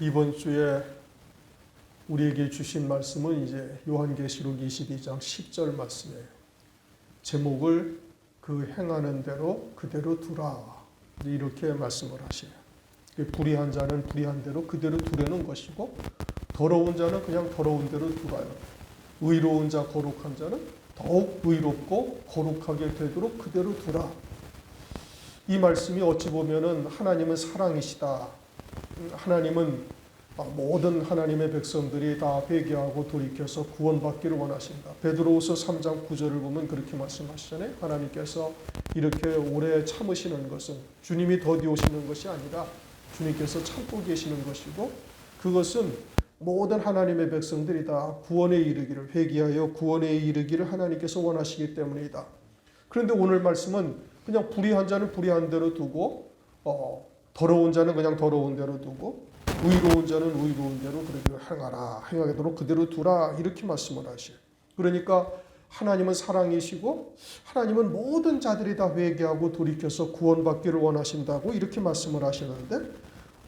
이번 주에 우리에게 주신 말씀은 이제 요한계시록 22장 10절 말씀이에요. 제목을 그 행하는 대로 그대로 두라. 이렇게 말씀을 하셔요. 불의한 자는 불의한 대로 그대로 두려는 것이고, 더러운 자는 그냥 더러운 대로 두라요. 의로운 자, 거룩한 자는 더욱 의롭고 거룩하게 되도록 그대로 두라. 이 말씀이 어찌 보면은 하나님은 사랑이시다. 하나님은 모든 하나님의 백성들이 다 회개하고 돌이켜서 구원받기를 원하신다. 베드로후서 3장 9절을 보면 그렇게 말씀하시잖아요. 하나님께서 이렇게 오래 참으시는 것은 주님이 더디 오시는 것이 아니라 주님께서 참고 계시는 것이고, 그것은 모든 하나님의 백성들이 다 구원에 이르기를, 회개하여 구원에 이르기를 하나님께서 원하시기 때문이다. 그런데 오늘 말씀은 그냥 불의한 자는 불의한 대로 두고, 더러운 자는 그냥 더러운 대로 두고, 의로운 자는 의로운 대로 그러기를 행하라, 행하도록 그대로 두라, 이렇게 말씀을 하셔요. 그러니까 하나님은 사랑이시고 하나님은 모든 자들이 다 회개하고 돌이켜서 구원받기를 원하신다고 이렇게 말씀을 하시는데,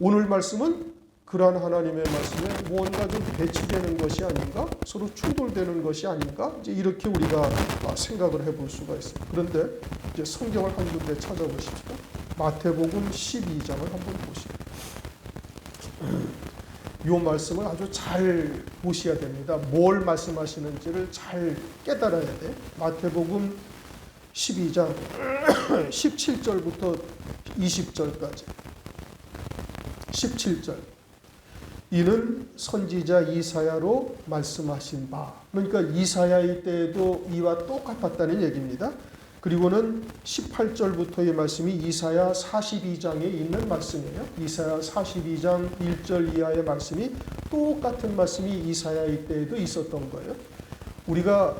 오늘 말씀은 그러한 하나님의 말씀에 뭔가 좀 배치되는 것이 아닌가, 서로 충돌되는 것이 아닌가, 이제 이렇게 우리가 생각을 해볼 수가 있어요. 그런데 이제 성경을 한 군데 찾아보십시오. 마태복음 12장을 한번 보시죠. 이 말씀을 아주 잘 보셔야 됩니다. 뭘 말씀하시는지를 잘 깨달아야 돼. 마태복음 12장 17절부터 20절까지. 17절. 이는 선지자 이사야로 말씀하신 바. 그러니까 이사야의 때에도 이와 똑같았다는 얘기입니다. 그리고는 18절부터의 말씀이 이사야 42장에 있는 말씀이에요. 이사야 42장 1절 이하의 말씀이 똑같은 말씀이 이사야의 때에도 있었던 거예요. 우리가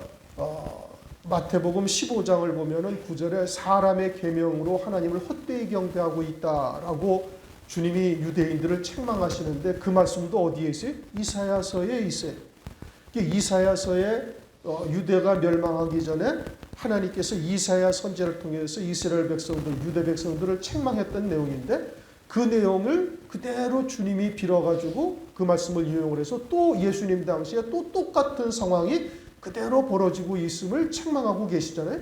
마태복음 15장을 보면은 9절에 사람의 계명으로 하나님을 헛되이 경배하고 있다라고 주님이 유대인들을 책망하시는데, 그 말씀도 어디에 있어요? 이사야서에 있어요. 이사야서에 유대가 멸망하기 전에 하나님께서 이사야 선지자를 통해서 이스라엘 백성들, 유대 백성들을 책망했던 내용인데, 그 내용을 그대로 주님이 빌어가지고 그 말씀을 이용을 해서 또 예수님 당시에 또 똑같은 상황이 그대로 벌어지고 있음을 책망하고 계시잖아요.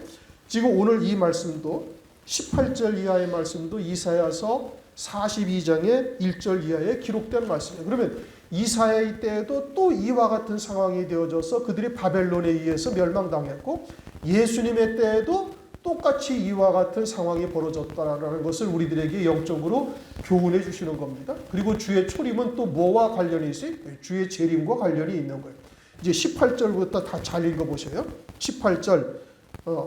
지금 오늘 이 말씀도 18절 이하의 말씀도 이사야서 42장의 1절 이하에 기록된 말씀이에요. 그러면 이사야의 때에도 또 이와 같은 상황이 되어져서 그들이 바벨론에 의해서 멸망당했고, 예수님의 때에도 똑같이 이와 같은 상황이 벌어졌다라는 것을 우리들에게 영적으로 교훈해 주시는 겁니다. 그리고 주의 초림은 또 뭐와 관련이 있어요? 주의 재림과 관련이 있는 거예요. 이제 18절부터 다 잘 읽어보세요. 18절,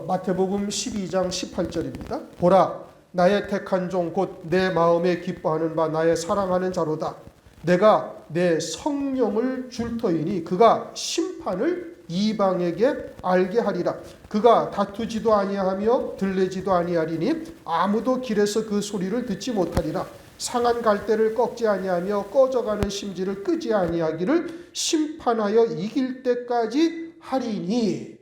마태복음 12장 18절입니다. 보라, 나의 택한 종 곧 내 마음에 기뻐하는 바 나의 사랑하는 자로다. 내가 내 성령을 줄 터이니 그가 심판을 이방에게 알게 하리라. 그가 다투지도 아니하며 들레지도 아니하리니 아무도 길에서 그 소리를 듣지 못하리라. 상한 갈대를 꺾지 아니하며 꺼져가는 심지를 끄지 아니하기를 심판하여 이길 때까지 하리니.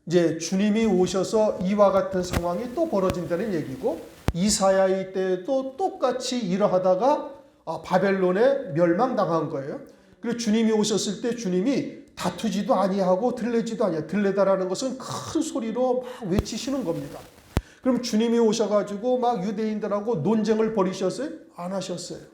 이제 주님이 오셔서 이와 같은 상황이 또 벌어진다는 얘기고, 이사야의 때에도 똑같이 이러하다가 바벨론에 멸망당한 거예요. 그리고 주님이 오셨을 때 주님이 다투지도 아니하고 들레지도 아니하고, 들레다라는 것은 큰 소리로 막 외치시는 겁니다. 그럼 주님이 오셔가지고 막 유대인들하고 논쟁을 벌이셨어요? 안 하셨어요.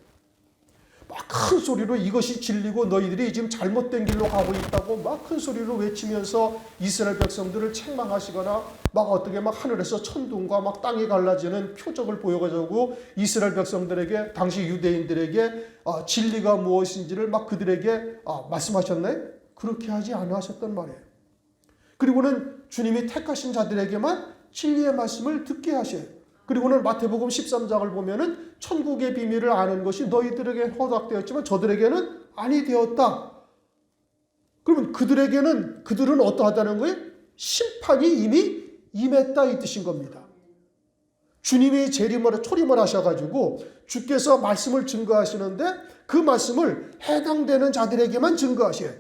막 큰 소리로 이것이 진리고 너희들이 지금 잘못된 길로 가고 있다고 막 큰 소리로 외치면서 이스라엘 백성들을 책망하시거나, 막 어떻게 막 하늘에서 천둥과 막 땅이 갈라지는 표적을 보여가지고 이스라엘 백성들에게, 당시 유대인들에게 진리가 무엇인지를 막 그들에게 말씀하셨나요? 그렇게 하지 않으셨단 말이에요. 그리고는 주님이 택하신 자들에게만 진리의 말씀을 듣게 하셔요. 그리고는 마태복음 13장을 보면은 천국의 비밀을 아는 것이 너희들에게 허락되었지만 저들에게는 아니 되었다. 그러면 그들은 어떠하다는 거예요? 심판이 이미 임했다, 이 뜻인 겁니다. 주님이 초림을 하셔가지고 주께서 말씀을 증거하시는데 그 말씀을 해당되는 자들에게만 증거하셔요.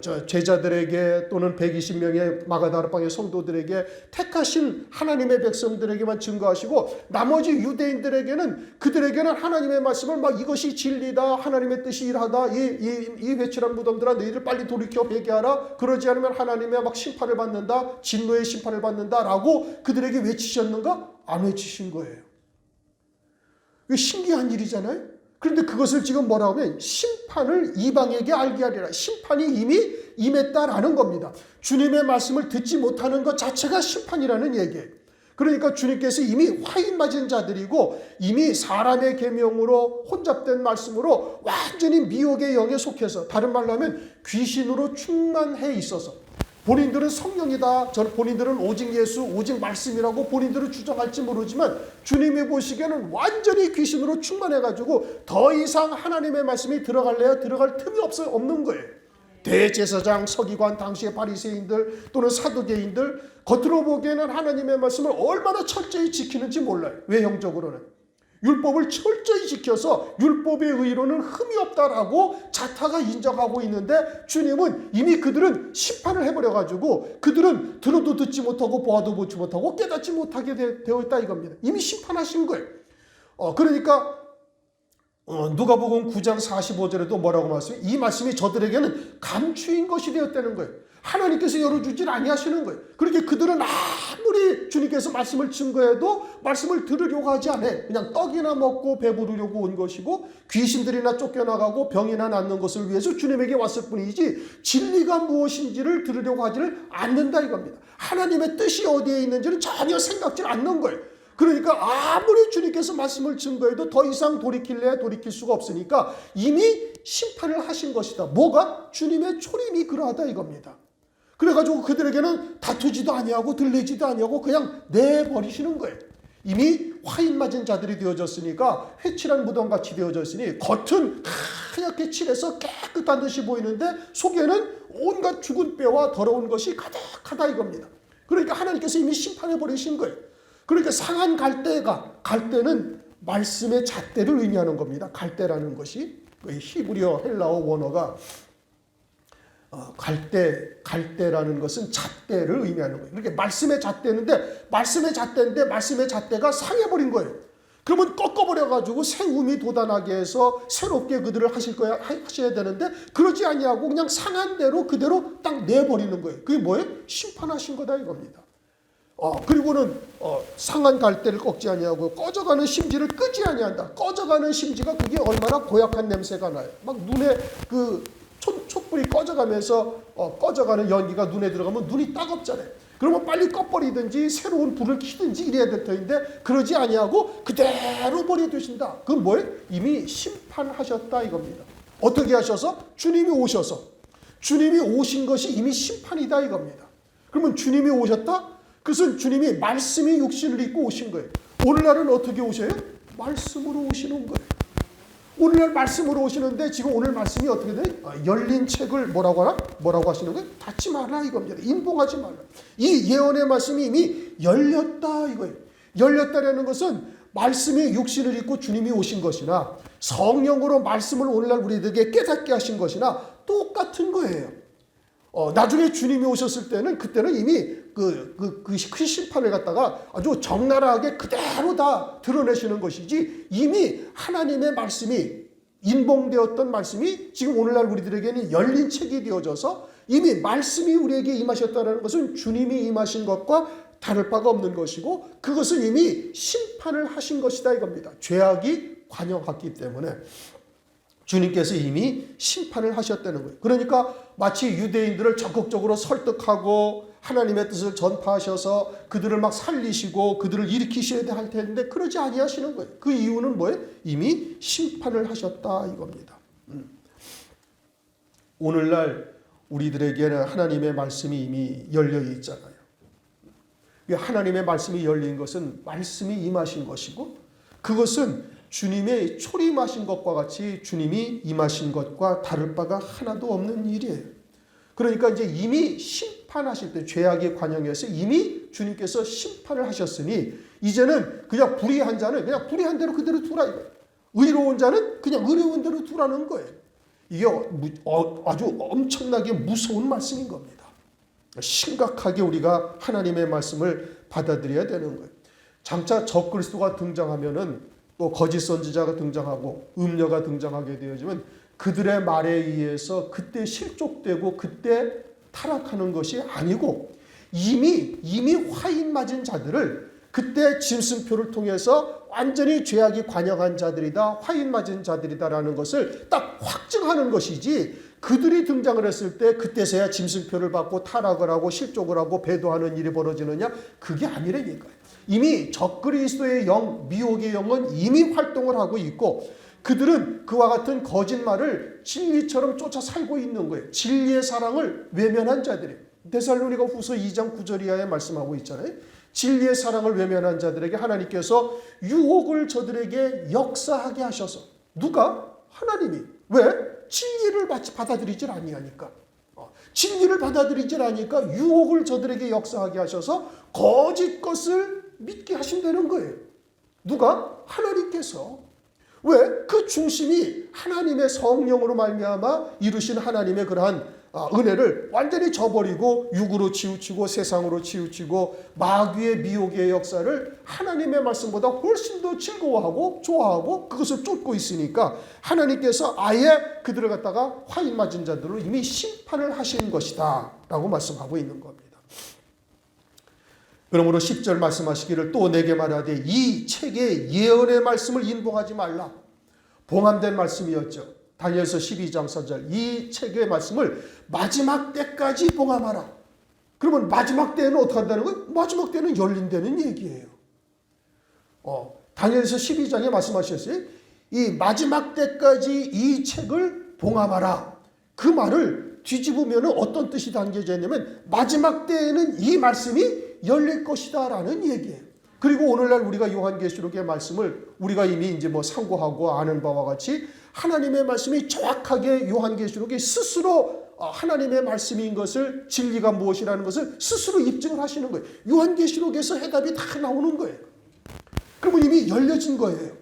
저 제자들에게 또는 120명의 마가다락방의 성도들에게 택하신 하나님의 백성들에게만 증거하시고 나머지 유대인들에게는 그들에게는 하나님의 말씀을 막 이것이 진리다, 하나님의 뜻이 일하다, 이 외출한 무덤들아 너희들 빨리 돌이켜 회개하라, 그러지 않으면 하나님의 막 심판을 받는다, 진노의 심판을 받는다라고 그들에게 외치셨는가? 안 외치신 거예요. 이게 신기한 일이잖아요. 그런데 그것을 지금 뭐라고 하면 심판을 이방에게 알게 하리라. 심판이 이미 임했다라는 겁니다. 주님의 말씀을 듣지 못하는 것 자체가 심판이라는 얘기예요. 그러니까 주님께서 이미 화인 맞은 자들이고 이미 사람의 계명으로 혼잡된 말씀으로 완전히 미혹의 영에 속해서, 다른 말로 하면 귀신으로 충만해 있어서, 본인들은 성령이다, 본인들은 오직 예수, 오직 말씀이라고 본인들은 주장할지 모르지만 주님이 보시기에는 완전히 귀신으로 충만해가지고 더 이상 하나님의 말씀이 들어갈래야 들어갈 틈이 없는 거예요. 대제사장, 서기관, 당시의 바리새인들 또는 사두개인들, 겉으로 보기에는 하나님의 말씀을 얼마나 철저히 지키는지 몰라요. 외형적으로는. 율법을 철저히 지켜서 율법의 의로는 흠이 없다라고 자타가 인정하고 있는데 주님은 이미 그들은 심판을 해버려가지고 그들은 들어도 듣지 못하고 보아도 보지 못하고 깨닫지 못하게 되어 있다 이겁니다. 이미 심판하신 거예요. 그러니까 누가복음 9장 45절에도 뭐라고 말씀해요? 이 말씀이 저들에게는 감추인 것이 되었다는 거예요. 하나님께서 열어주질 아니하시는 거예요. 그렇게 그들은 아무리 주님께서 말씀을 증거해도 말씀을 들으려고 하지 않아요. 그냥 떡이나 먹고 배부르려고 온 것이고 귀신들이나 쫓겨나가고 병이나 낫는 것을 위해서 주님에게 왔을 뿐이지 진리가 무엇인지를 들으려고 하지를 않는다 이겁니다. 하나님의 뜻이 어디에 있는지는 전혀 생각지 않는 거예요. 그러니까 아무리 주님께서 말씀을 증거해도 더 이상 돌이킬래야 돌이킬 수가 없으니까 이미 심판을 하신 것이다. 뭐가? 주님의 초림이 그러하다 이겁니다. 그래가지고 그들에게는 다투지도 아니하고 들리지도 아니하고 그냥 내버리시는 거예요. 이미 화인 맞은 자들이 되어졌으니까 회칠한 무덤같이 되어졌으니 겉은 하얗게 칠해서 깨끗한 듯이 보이는데 속에는 온갖 죽은 뼈와 더러운 것이 가득하다 이겁니다. 그러니까 하나님께서 이미 심판해버리신 거예요. 그러니까 상한 갈대는 말씀의 잣대를 의미하는 겁니다. 갈대라는 것이 히브리어 헬라어 원어가 갈대라는 것은 잣대를 의미하는 거예요. 그러니까 말씀의 잣대인데 말씀의 잣대가 상해버린 거예요. 그러면 꺾어버려가지고 새 um이 돋아나게 해서 새롭게 그들을 하셔야 되는데 그러지 아니하고 그냥 상한 대로 그대로 딱 내버리는 거예요. 그게 뭐예요? 심판하신 거다 이겁니다. 그리고는 상한 갈대를 꺾지 아니하고 꺼져가는 심지를 끄지 아니한다. 꺼져가는 심지가 그게 얼마나 고약한 냄새가 나요. 막 눈에 그 촛불이 꺼져가면서 꺼져가는 연기가 눈에 들어가면 눈이 따갑잖아요. 그러면 빨리 꺼버리든지 새로운 불을 켜든지 이래야 될 터인데 그러지 아니하고 그대로 버려두신다. 그건 뭐예요? 이미 심판하셨다 이겁니다. 어떻게 하셔서? 주님이 오셔서. 주님이 오신 것이 이미 심판이다 이겁니다. 그러면 주님이 오셨다? 그것은 주님이 말씀이 육신을 입고 오신 거예요. 오늘날은 어떻게 오셔요? 말씀으로 오시는 거예요. 오늘날 말씀으로 오시는데 지금 오늘 말씀이 어떻게 돼요? 열린 책을 뭐라고 하나? 뭐라고 하시는 거예요? 닫지 말라 이겁니다. 인봉하지 말라. 이 예언의 말씀이 이미 열렸다 이거예요. 열렸다라는 것은 말씀이 육신을 입고 주님이 오신 것이나 성령으로 말씀을 오늘날 우리들에게 깨닫게 하신 것이나 똑같은 거예요. 나중에 주님이 오셨을 때는 그때는 이미 그 심판을 갖다가 아주 적나라하게 그대로 다 드러내시는 것이지 이미 하나님의 말씀이 인봉되었던 말씀이 지금 오늘날 우리들에게는 열린 책이 되어져서 이미 말씀이 우리에게 임하셨다는 것은 주님이 임하신 것과 다를 바가 없는 것이고 그것은 이미 심판을 하신 것이다 이겁니다. 죄악이 관영했기 때문에 주님께서 이미 심판을 하셨다는 거예요. 그러니까 마치 유대인들을 적극적으로 설득하고 하나님의 뜻을 전파하셔서 그들을 막 살리시고 그들을 일으키셔야 할 텐데 그러지 아니하시는 거예요. 그 이유는 뭐예요? 이미 심판을 하셨다 이겁니다. 오늘날 우리들에게는 하나님의 말씀이 이미 열려 있잖아요. 하나님의 말씀이 열린 것은 말씀이 임하신 것이고 그것은 주님의 초림하신 것과 같이 주님이 임하신 것과 다를 바가 하나도 없는 일이에요. 그러니까 이제 이미 심판하실 때 죄악의 관영에서 이미 주님께서 심판을 하셨으니 이제는 그냥 불의한 자는 그냥 불의한 대로 그대로 두라 이거예요. 의로운 자는 그냥 의로운 대로 두라는 거예요. 이게 아주 엄청나게 무서운 말씀인 겁니다. 심각하게 우리가 하나님의 말씀을 받아들여야 되는 거예요. 장차 적그리스도가 등장하면은 또 거짓 선지자가 등장하고 음녀가 등장하게 되어지면 그들의 말에 의해서 그때 실족되고 그때 타락하는 것이 아니고 이미 화인 맞은 자들을 그때 짐승표를 통해서 완전히 죄악이 관영한 자들이다, 화인 맞은 자들이다라는 것을 딱 확증하는 것이지, 그들이 등장을 했을 때 그때서야 짐승표를 받고 타락을 하고 실족을 하고 배도하는 일이 벌어지느냐? 그게 아니라니까요. 이미 적그리스도의 영, 미혹의 영은 이미 활동을 하고 있고 그들은 그와 같은 거짓말을 진리처럼 쫓아 살고 있는 거예요. 진리의 사랑을 외면한 자들이에요. 데살로니가 후서 2장 9절 이하에 말씀하고 있잖아요. 진리의 사랑을 외면한 자들에게 하나님께서 유혹을 저들에게 역사하게 하셔서, 누가? 하나님이. 왜? 진리를 받아들이질 아니하니까. 진리를 받아들이질 않으니까 유혹을 저들에게 역사하게 하셔서 거짓 것을 믿게 하신다는 거예요. 누가? 하나님께서. 왜? 그 중심이 하나님의 성령으로 말미암아 이루신 하나님의 그러한 은혜를 완전히 저버리고 육으로 치우치고 세상으로 치우치고 마귀의 미혹의 역사를 하나님의 말씀보다 훨씬 더 즐거워하고 좋아하고 그것을 쫓고 있으니까 하나님께서 아예 그들을 갖다가 화인 맞은 자들로 이미 심판을 하신 것이다 라고 말씀하고 있는 겁니다. 그러므로 10절 말씀하시기를 또 내게 말하되 이 책의 예언의 말씀을 인봉하지 말라. 봉함된 말씀이었죠. 다니엘서 12장 4절 이 책의 말씀을 마지막 때까지 봉함하라. 그러면 마지막 때는 어떻게 한다는 거예요? 마지막 때는 열린다는 얘기예요. 다니엘서 12장에 말씀하셨어요. 이 마지막 때까지 이 책을 봉함하라. 그 말을 뒤집으면 어떤 뜻이 담겨져 있냐면 마지막 때에는 이 말씀이 열릴 것이다 라는 얘기예요. 그리고 오늘날 우리가 요한계시록의 말씀을 우리가 이미 이제 상고하고 아는 바와 같이 하나님의 말씀이 정확하게 요한계시록이 스스로 하나님의 말씀인 것을, 진리가 무엇이라는 것을 스스로 입증을 하시는 거예요. 요한계시록에서 해답이 다 나오는 거예요. 그러면 이미 열려진 거예요.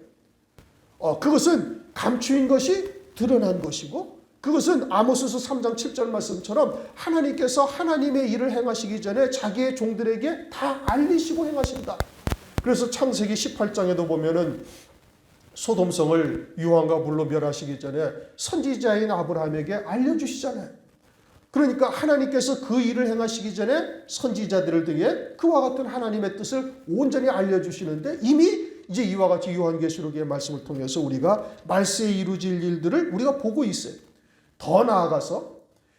그것은 감추인 것이 드러난 것이고, 그것은 아모스서 3장 7절 말씀처럼 하나님께서 하나님의 일을 행하시기 전에 자기의 종들에게 다 알리시고 행하신다. 그래서 창세기 18장에도 보면은 소돔성을 유황과 불로 멸하시기 전에 선지자인 아브라함에게 알려주시잖아요. 그러니까 하나님께서 그 일을 행하시기 전에 선지자들을 통해 그와 같은 하나님의 뜻을 온전히 알려주시는데 이미 이제 이와 같이 요한계시록의 말씀을 통해서 우리가 말세에 이루어질 일들을 우리가 보고 있어요. 더 나아가서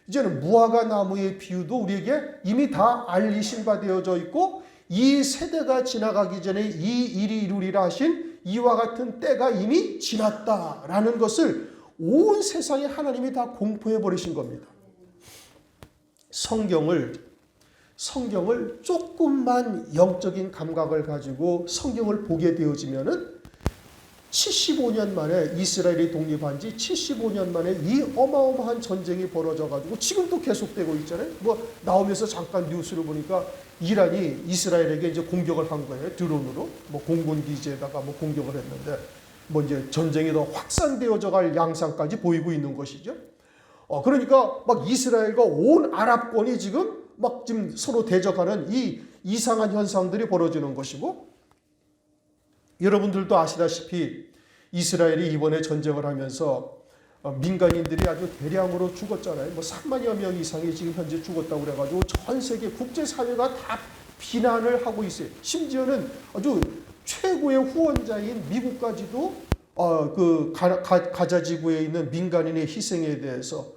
이제는 무화과 나무의 비유도 우리에게 이미 다 알리신 바 되어져 있고 이 세대가 지나가기 전에 이 일이 이루리라 하신 이와 같은 때가 이미 지났다라는 것을 온 세상에 하나님이 다 공포해 버리신 겁니다. 성경을 조금만 영적인 감각을 가지고 성경을 보게 되어지면은 75년 만에 이스라엘이 독립한 지 75년 만에 이 어마어마한 전쟁이 벌어져가지고 지금도 계속되고 있잖아요. 나오면서 잠깐 뉴스를 보니까 이란이 이스라엘에게 이제 공격을 한 거예요. 드론으로. 공군 기지에다가 공격을 했는데 이제 전쟁이 더 확산되어져 갈 양상까지 보이고 있는 것이죠. 그러니까 이스라엘과 온 아랍권이 지금 서로 대적하는 이 이상한 현상들이 벌어지는 것이고, 여러분들도 아시다시피 이스라엘이 이번에 전쟁을 하면서 민간인들이 아주 대량으로 죽었잖아요. 3만여 명 이상이 지금 현재 죽었다고 그래가지고 전 세계 국제사회가 다 비난을 하고 있어요. 심지어는 아주 최고의 후원자인 미국까지도 그 가자지구에 있는 민간인의 희생에 대해서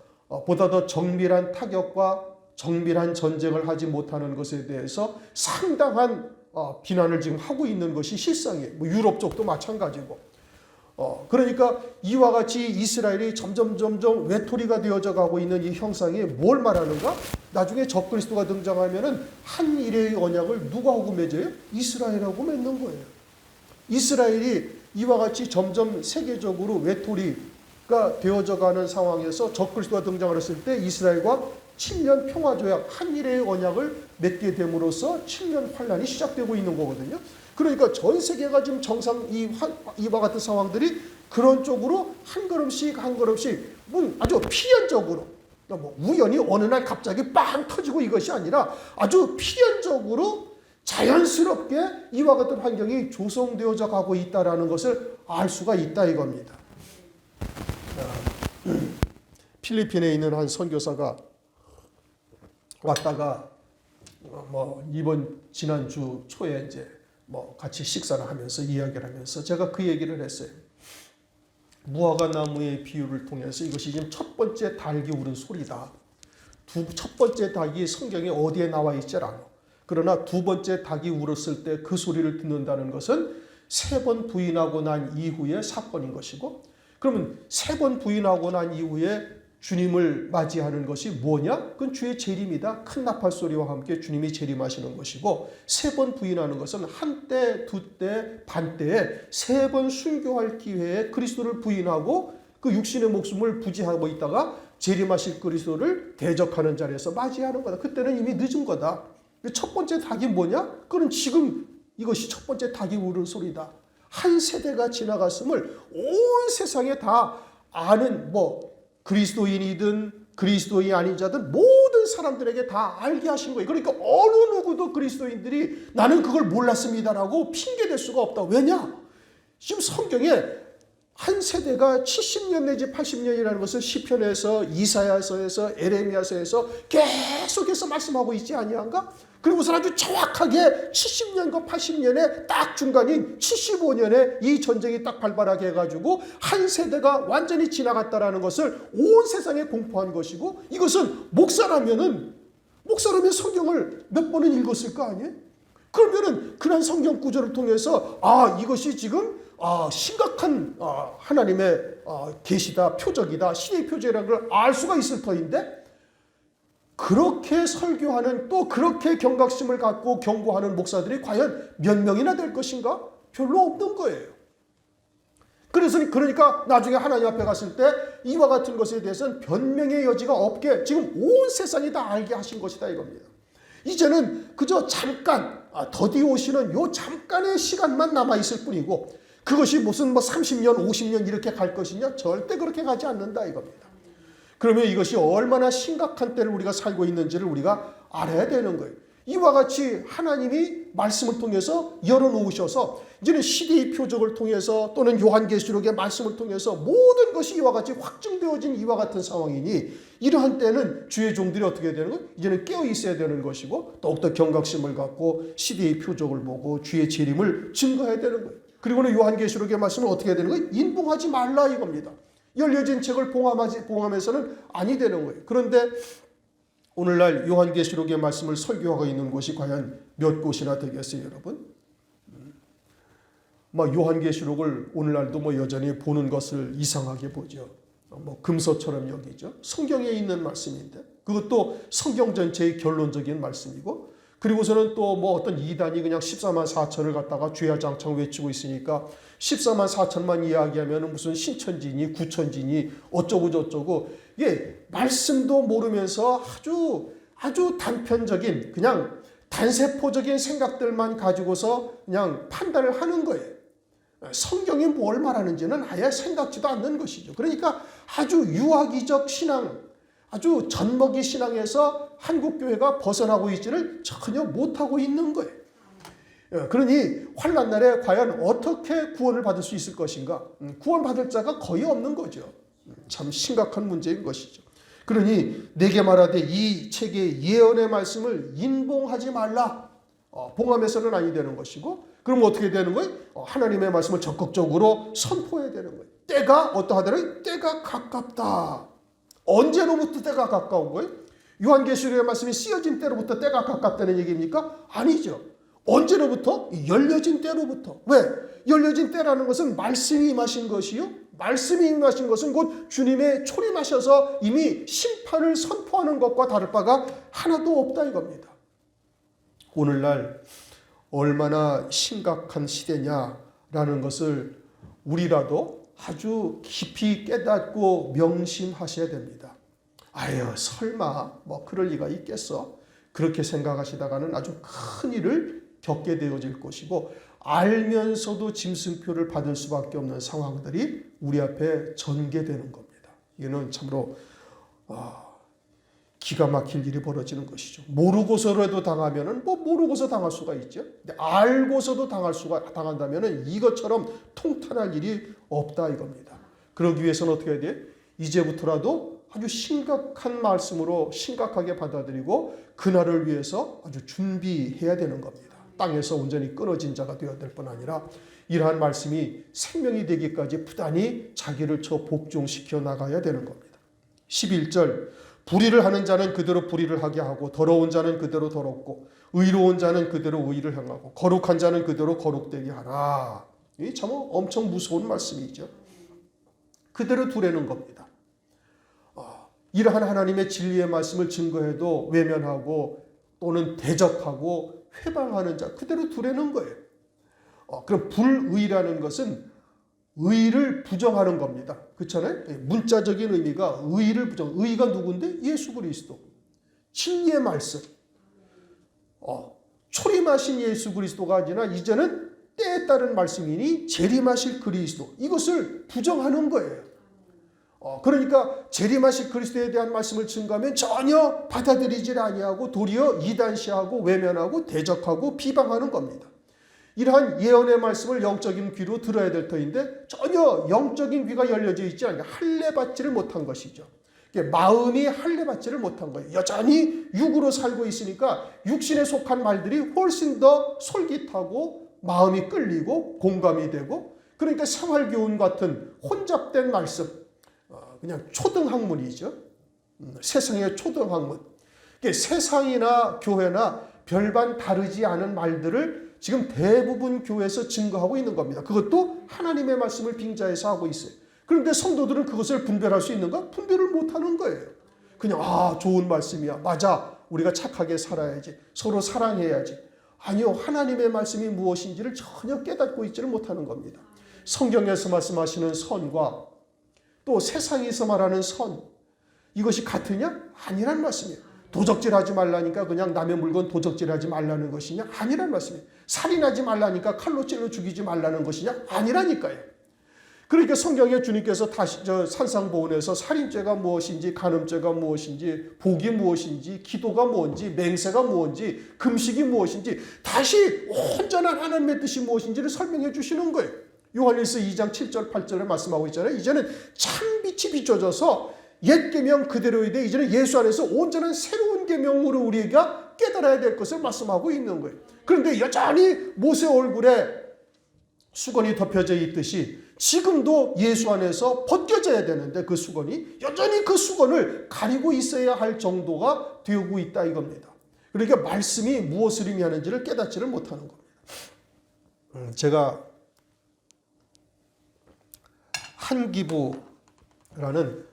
보다 더 정밀한 타격과 정밀한 전쟁을 하지 못하는 것에 대해서 상당한 비난을 지금 하고 있는 것이 실상이에요. 유럽 쪽도 마찬가지고. 그러니까 이와 같이 이스라엘이 점점 외톨이가 되어져 가고 있는 이 형상이 뭘 말하는가? 나중에 적그리스도가 등장하면은 한 일의 언약을 누구하고 맺어요? 이스라엘하고 맺는 거예요. 이스라엘이 이와 같이 점점 세계적으로 외톨이가 되어져 가는 상황에서 적그리스도가 등장을 했을 때 이스라엘과 7년 평화조약, 한일의 언약을 맺게 됨으로써 7년 환란이 시작되고 있는 거거든요. 그러니까 전 세계가 지금 이와 같은 상황들이 그런 쪽으로 한 걸음씩 아주 필연적으로, 뭐 우연히 어느 날 갑자기 빵 터지고 이것이 아니라 아주 필연적으로 자연스럽게 이와 같은 환경이 조성되어져 가고 있다라는 것을 알 수가 있다 이겁니다. 필리핀에 있는 한 선교사가 왔다가 지난주 초에 이제 같이 식사를 하면서 이야기를 하면서 제가 그 얘기를 했어요. 무화과 나무의 비유를 통해서 이것이 지금 첫 번째 닭이 울은 소리다. 첫 번째 닭이 성경에 어디에 나와 있지 않아. 그러나 두 번째 닭이 울었을 때 그 소리를 듣는다는 것은 3번 부인하고 난 이후의 사건인 것이고, 그러면 3번 부인하고 난 이후에 주님을 맞이하는 것이 뭐냐? 그건 주의 재림이다. 큰 나팔 소리와 함께 주님이 재림하시는 것이고, 3번 부인하는 것은 한때, 두때, 반때에 3번 순교할 기회에 그리스도를 부인하고 그 육신의 목숨을 부지하고 있다가 재림하실 그리스도를 대적하는 자리에서 맞이하는 거다. 그때는 이미 늦은 거다. 첫 번째 닭이 뭐냐? 그건 지금 이것이 첫 번째 닭이 울은 소리다. 한 세대가 지나갔음을 온 세상에 다 아는 그리스도인이든 그리스도인이 아닌 자든 모든 사람들에게 다 알게 하신 거예요. 그러니까 어느 누구도 그리스도인들이 나는 그걸 몰랐습니다라고 핑계댈 수가 없다. 왜냐? 지금 성경에 한 세대가 70년 내지 80년이라는 것을 시편에서 이사야서에서 에레미야서에서 계속해서 말씀하고 있지 아니한가? 그리고서 아주 정확하게 70년과 80년의 딱 중간인 75년에 이 전쟁이 딱 발발하게 해가지고 한 세대가 완전히 지나갔다라는 것을 온 세상에 공포한 것이고, 이것은 목사라면 성경을 몇 번은 읽었을 거 아니에요? 그러면은 그런 성경 구절을 통해서 이것이 지금 심각한 하나님의 계시다, 표적이다, 시대의 표적이라는 걸 알 수가 있을 터인데, 그렇게 설교하는, 또 그렇게 경각심을 갖고 경고하는 목사들이 과연 몇 명이나 될 것인가? 별로 없는 거예요. 그러니까 나중에 하나님 앞에 갔을 때 이와 같은 것에 대해서는 변명의 여지가 없게 지금 온 세상이 다 알게 하신 것이다 이겁니다. 이제는 그저 잠깐 더디 오시는 요 잠깐의 시간만 남아있을 뿐이고, 그것이 무슨 30년 50년 이렇게 갈 것이냐? 절대 그렇게 가지 않는다 이겁니다. 그러면 이것이 얼마나 심각한 때를 우리가 살고 있는지를 우리가 알아야 되는 거예요. 이와 같이 하나님이 말씀을 통해서 열어놓으셔서 이제는 시대의 표적을 통해서 또는 요한계시록의 말씀을 통해서 모든 것이 이와 같이 확증되어진 이와 같은 상황이니, 이러한 때는 주의 종들이 어떻게 되는 거예요? 이제는 깨어 있어야 되는 것이고, 더욱더 경각심을 갖고 시대의 표적을 보고 주의 재림을 증거해야 되는 거예요. 그리고는 요한계시록의 말씀을 어떻게 해야 되는 거예요? 인봉하지 말라 이겁니다. 열려진 책을 봉함해서는 아니 되는 거예요. 그런데 오늘날 요한계시록의 말씀을 설교하고 있는 곳이 과연 몇 곳이나 되겠어요, 여러분? 요한계시록을 오늘날도 여전히 보는 것을 이상하게 보죠. 금서처럼 여기죠. 성경에 있는 말씀인데, 그것도 성경 전체의 결론적인 말씀이고, 그리고서는 또 어떤 이단이 그냥 14만 4천을 갖다가 주야장창 외치고 있으니까 14만 4천만 이야기하면 무슨 신천지니 구천지니 어쩌고 저쩌고, 이게 말씀도 모르면서 아주 단편적인 그냥 단세포적인 생각들만 가지고서 그냥 판단을 하는 거예요. 성경이 뭘 말하는지는 아예 생각지도 않는 것이죠. 그러니까 아주 유아기적 신앙, 아주 젖먹이 신앙에서 한국교회가 벗어나고 있지를 전혀 못하고 있는 거예요. 그러니 환난 날에 과연 어떻게 구원을 받을 수 있을 것인가? 구원받을 자가 거의 없는 거죠. 참 심각한 문제인 것이죠. 그러니 내게 말하되 이 책의 예언의 말씀을 인봉하지 말라. 봉함에서는 아니 되는 것이고, 그럼 어떻게 되는 거예요? 하나님의 말씀을 적극적으로 선포해야 되는 거예요. 때가 어떠하더라? 때가 가깝다. 언제로부터 때가 가까운 거예요? 요한계시록의 말씀이 쓰여진 때로부터 때가 가깝다는 얘기입니까? 아니죠. 언제로부터? 열려진 때로부터. 왜? 열려진 때라는 것은 말씀이 임하신 것이요. 말씀이 임하신 것은 곧 주님의 초림하셔서 이미 심판을 선포하는 것과 다를 바가 하나도 없다 이겁니다. 오늘날 얼마나 심각한 시대냐라는 것을 우리라도 아주 깊이 깨닫고 명심하셔야 됩니다. 아유, 설마 그럴 리가 있겠어? 그렇게 생각하시다가는 아주 큰 일을 겪게 되어질 것이고, 알면서도 짐승표를 받을 수밖에 없는 상황들이 우리 앞에 전개되는 겁니다. 이거는 참으로 기가 막힐 일이 벌어지는 것이죠. 모르고서라도 당하면은 뭐 모르고서 당할 수가 있죠. 근데 알고서도 당한다면은 이것처럼 통탄할 일이 없다 이겁니다. 그러기 위해서는 어떻게 해야 돼? 이제부터라도 아주 심각한 말씀으로 심각하게 받아들이고 그날을 위해서 아주 준비해야 되는 겁니다. 땅에서 온전히 끊어진 자가 되어야 될 뿐 아니라 이러한 말씀이 생명이 되기까지 부단히 자기를 복종시켜 나가야 되는 겁니다. 11절 불의를 하는 자는 그대로 불의를 하게 하고 더러운 자는 그대로 더럽고 의로운 자는 그대로 의를 행하고 거룩한 자는 그대로 거룩되게 하라. 이 참 엄청 무서운 말씀이죠. 그대로 두라는 겁니다. 이러한 하나님의 진리의 말씀을 증거해도 외면하고 또는 대적하고 회방하는 자 그대로 두라는 거예요. 그럼 불의라는 것은 의를 부정하는 겁니다. 그렇잖아요? 문자적인 의미가 의를 부정. 의가 누군데? 예수 그리스도. 진리의 말씀. 초림하신 예수 그리스도가 아니라 이제는 때에 따른 말씀이니 재림하실 그리스도. 이것을 부정하는 거예요. 그러니까 재림하실 그리스도에 대한 말씀을 증거하면 전혀 받아들이질 아니하고 도리어 이단시하고 외면하고 대적하고 비방하는 겁니다. 이러한 예언의 말씀을 영적인 귀로 들어야 될 터인데 전혀 영적인 귀가 열려져 있지 않으니까 할례받지를 못한 것이죠. 마음이 할례받지를 못한 거예요. 여전히 육으로 살고 있으니까 육신에 속한 말들이 훨씬 더 솔깃하고 마음이 끌리고 공감이 되고 그러니까 생활교훈 같은 혼잡된 말씀 그냥 초등학문이죠. 세상의 초등학문. 세상이나 교회나 별반 다르지 않은 말들을 지금 대부분 교회에서 증거하고 있는 겁니다. 그것도 하나님의 말씀을 빙자해서 하고 있어요. 그런데 성도들은 그것을 분별할 수 있는가? 분별을 못하는 거예요. 그냥 좋은 말씀이야. 맞아. 우리가 착하게 살아야지. 서로 사랑해야지. 아니요. 하나님의 말씀이 무엇인지를 전혀 깨닫고 있지를 못하는 겁니다. 성경에서 말씀하시는 선과 또 세상에서 말하는 선 이것이 같으냐? 아니란 말씀이에요. 도적질하지 말라니까 그냥 남의 물건 도적질하지 말라는 것이냐? 아니란 말씀이에요. 살인하지 말라니까 칼로 찔러 죽이지 말라는 것이냐? 아니라니까요. 그러니까 성경에 주님께서 다시 산상보훈에서 살인죄가 무엇인지 간음죄가 무엇인지 복이 무엇인지 기도가 뭔지 맹세가 뭔지 금식이 무엇인지 다시 온전한 하나님의 뜻이 무엇인지를 설명해 주시는 거예요. 요한일서 2장 7절 8절에 말씀하고 있잖아요. 이제는 참빛이 비춰져서 옛 계명 그대로에 대해 이제는 예수 안에서 온전한 새로운 계명으로 우리가 깨달아야 될 것을 말씀하고 있는 거예요. 그런데 여전히 모세 얼굴에 수건이 덮여져 있듯이 지금도 예수 안에서 벗겨져야 되는데 그 수건이 여전히 그 수건을 가리고 있어야 할 정도가 되고 있다 이겁니다. 그러니까 말씀이 무엇을 의미하는지를 깨닫지를 못하는 겁니다. 제가 한기부라는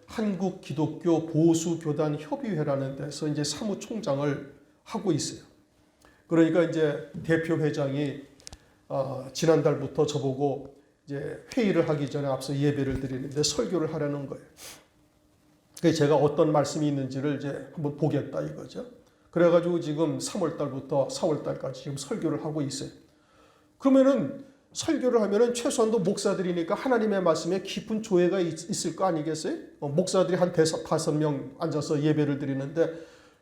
한국 기독교 보수교단 협의회라는 데서 이제 사무총장을 하고 있어요. 그러니까 이제 대표 회장이 지난달부터 저보고 이제 회의를 하기 전에 앞서 예배를 드리는데 설교를 하라는 거예요. 그래서 제가 어떤 말씀이 있는지를 이제 한번 보겠다 이거죠. 그래가지고 지금 3월달부터 4월달까지 지금 설교를 하고 있어요. 그러면은 설교를 하면은 최소한도 목사들이니까 하나님의 말씀에 깊은 조예가 있을 거 아니겠어요? 목사들이 한 5명 앉아서 예배를 드리는데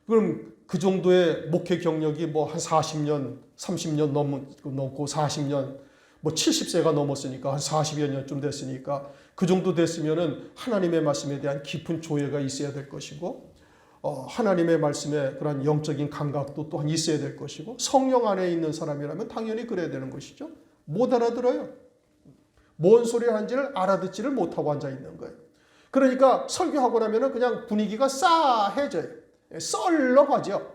그럼 그 정도의 목회 경력이 뭐 한 40년, 30년 넘고 40년, 뭐 70세가 넘었으니까 한 40여 년쯤 됐으니까 그 정도 됐으면은 하나님의 말씀에 대한 깊은 조예가 있어야 될 것이고 하나님의 말씀에 그런 영적인 감각도 또한 있어야 될 것이고 성령 안에 있는 사람이라면 당연히 그래야 되는 것이죠. 못 알아들어요. 뭔 소리를 하는지를 알아듣지를 못하고 앉아있는 거예요. 그러니까 설교하고 나면 그냥 분위기가 싸해져요. 썰렁하죠.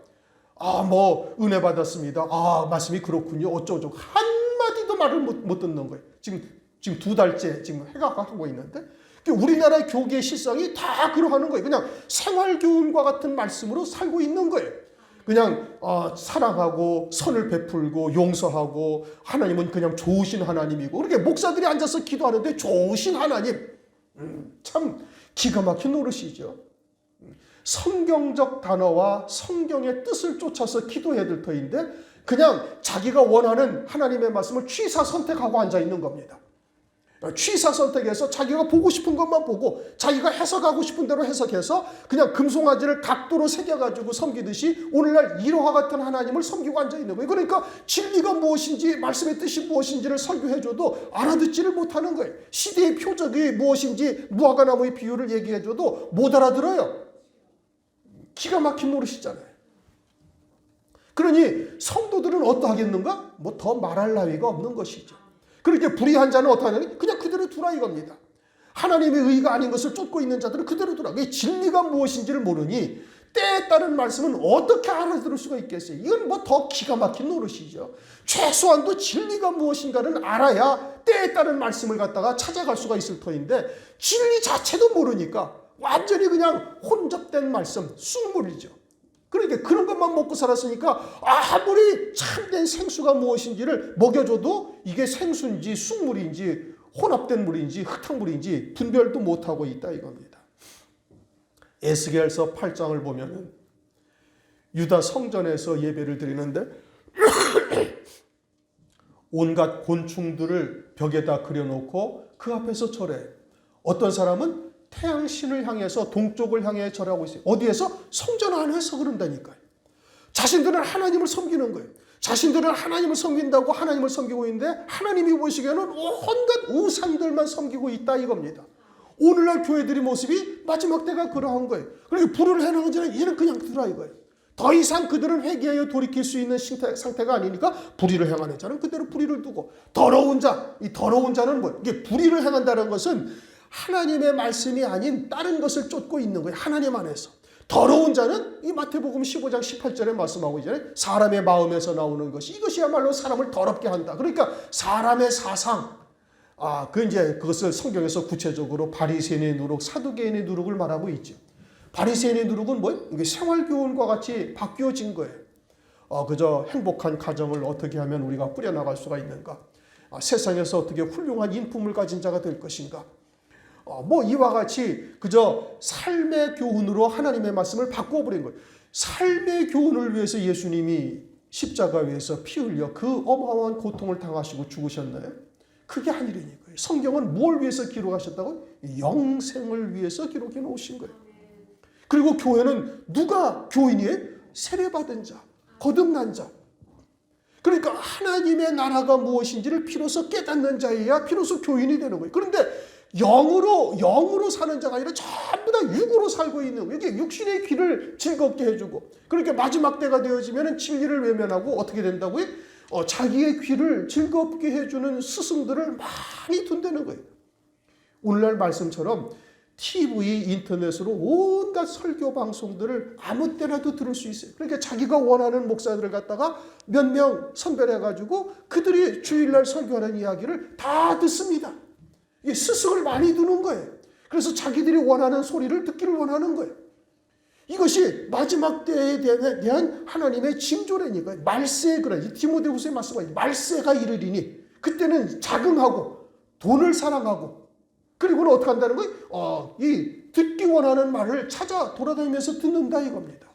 뭐 은혜 받았습니다. 말씀이 그렇군요. 어쩌고저쩌고 한마디도 말을 못 듣는 거예요. 지금 2달째 지금 해가하고 있는데 우리나라 교계 실상이 다 그러하는 거예요. 그냥 생활교훈과 같은 말씀으로 살고 있는 거예요. 그냥 사랑하고 선을 베풀고 용서하고 하나님은 그냥 좋으신 하나님이고 그렇게 목사들이 앉아서 기도하는데 좋으신 하나님 참 기가 막힌 노릇이죠. 성경적 단어와 성경의 뜻을 쫓아서 기도해야 될 터인데 그냥 자기가 원하는 하나님의 말씀을 취사 선택하고 앉아있는 겁니다. 취사 선택해서 자기가 보고 싶은 것만 보고 자기가 해석하고 싶은 대로 해석해서 그냥 금송아지를 각도로 새겨가지고 섬기듯이 오늘날 이로와 같은 하나님을 섬기고 앉아있는 거예요. 그러니까 진리가 무엇인지 말씀의 뜻이 무엇인지를 설교해줘도 알아듣지를 못하는 거예요. 시대의 표적이 무엇인지 무화과 나무의 비유를 얘기해줘도 못 알아들어요. 기가 막힌 노릇이잖아요. 그러니 성도들은 어떠하겠는가? 뭐 더 말할 나위가 없는 것이죠. 그렇게 불의한 자는 어떠하냐면 그냥 그대로 두라 이겁니다. 하나님의 의가 아닌 것을 쫓고 있는 자들은 그대로 두라. 진리가 무엇인지를 모르니 때에 따른 말씀은 어떻게 알아들을 수가 있겠어요? 이건 뭐 더 기가 막힌 노릇이죠. 최소한도 진리가 무엇인가는 알아야 때에 따른 말씀을 갖다가 찾아갈 수가 있을 터인데 진리 자체도 모르니까 완전히 그냥 혼잡된 말씀, 쑥물이죠. 그러니까 그런 것만 먹고 살았으니까 아무리 참된 생수가 무엇인지를 먹여줘도 이게 생수인지 쑥물인지 혼합된 물인지 흙탕물인지 분별도 못하고 있다 이겁니다. 에스겔서 8장을 보면은 유다 성전에서 예배를 드리는데 온갖 곤충들을 벽에다 그려놓고 그 앞에서 절해. 어떤 사람은 태양신을 향해서 동쪽을 향해 절하고 있어요. 어디에서? 성전 안에서 그런다니까요. 자신들은 하나님을 섬기는 거예요. 자신들은 하나님을 섬긴다고 하나님을 섬기고 있는데 하나님이 보시기에는 온갖 우상들만 섬기고 있다 이겁니다. 오늘날 교회들의 모습이 마지막 때가 그러한 거예요. 그러니까 불의를 해나가는 자는 이제는 그냥 두라 이거예요. 더 이상 그들은 회개하여 돌이킬 수 있는 상태가 아니니까 불의를 행하는 자는 그대로 불의를 두고 더러운 자, 이 더러운 자는 뭐 이게 불의를 행한다는 것은 하나님의 말씀이 아닌 다른 것을 쫓고 있는 거예요. 하나님 안에서. 더러운 자는 이 마태복음 15장 18절에 말씀하고 있잖아요. 사람의 마음에서 나오는 것이 이것이야말로 사람을 더럽게 한다. 그러니까 사람의 사상, 그것을 성경에서 구체적으로 바리새인의 누룩, 사두개인의 누룩을 말하고 있죠. 바리새인의 누룩은 뭐예요? 이게 생활교훈과 같이 바뀌어진 거예요. 그저 행복한 가정을 어떻게 하면 우리가 꾸려나갈 수가 있는가? 세상에서 어떻게 훌륭한 인품을 가진 자가 될 것인가? 이와 같이 그저 삶의 교훈으로 하나님의 말씀을 바꿔버린 거예요. 삶의 교훈을 위해서 예수님이 십자가 위에서 피 흘려 그 어마어마한 고통을 당하시고 죽으셨나요? 그게 아니라니까요. 성경은 뭘 위해서 기록하셨다고? 영생을 위해서 기록해 놓으신 거예요. 그리고 교회는 누가 교인이에요? 세례받은 자, 거듭난 자. 그러니까 하나님의 나라가 무엇인지를 비로소 깨닫는 자여야 비로소 교인이 되는 거예요. 그런데 영으로 사는 자가 아니라 전부 다 육으로 살고 있는 거예요. 이게 육신의 귀를 즐겁게 해주고 그렇게 마지막 때가 되어지면 진리를 외면하고 어떻게 된다고요? 자기의 귀를 즐겁게 해주는 스승들을 많이 둔다는 거예요. 오늘날 말씀처럼 TV, 인터넷으로 온갖 설교 방송들을 아무 때라도 들을 수 있어요. 그러니까 자기가 원하는 목사들을 갖다가 몇 명 선별해가지고 그들이 주일날 설교하는 이야기를 다 듣습니다. 이 스승을 많이 두는 거예요. 그래서 자기들이 원하는 소리를 듣기를 원하는 거예요. 이것이 마지막 때에 대한 하나님의 징조라니까요. 말세에 그래. 디모데후서에 말씀하죠. 말세가 이르리니 그때는 자긍하고 돈을 사랑하고 그리고는 어떻게 한다는 거예요? 이 듣기 원하는 말을 찾아 돌아다니면서 듣는다 이겁니다.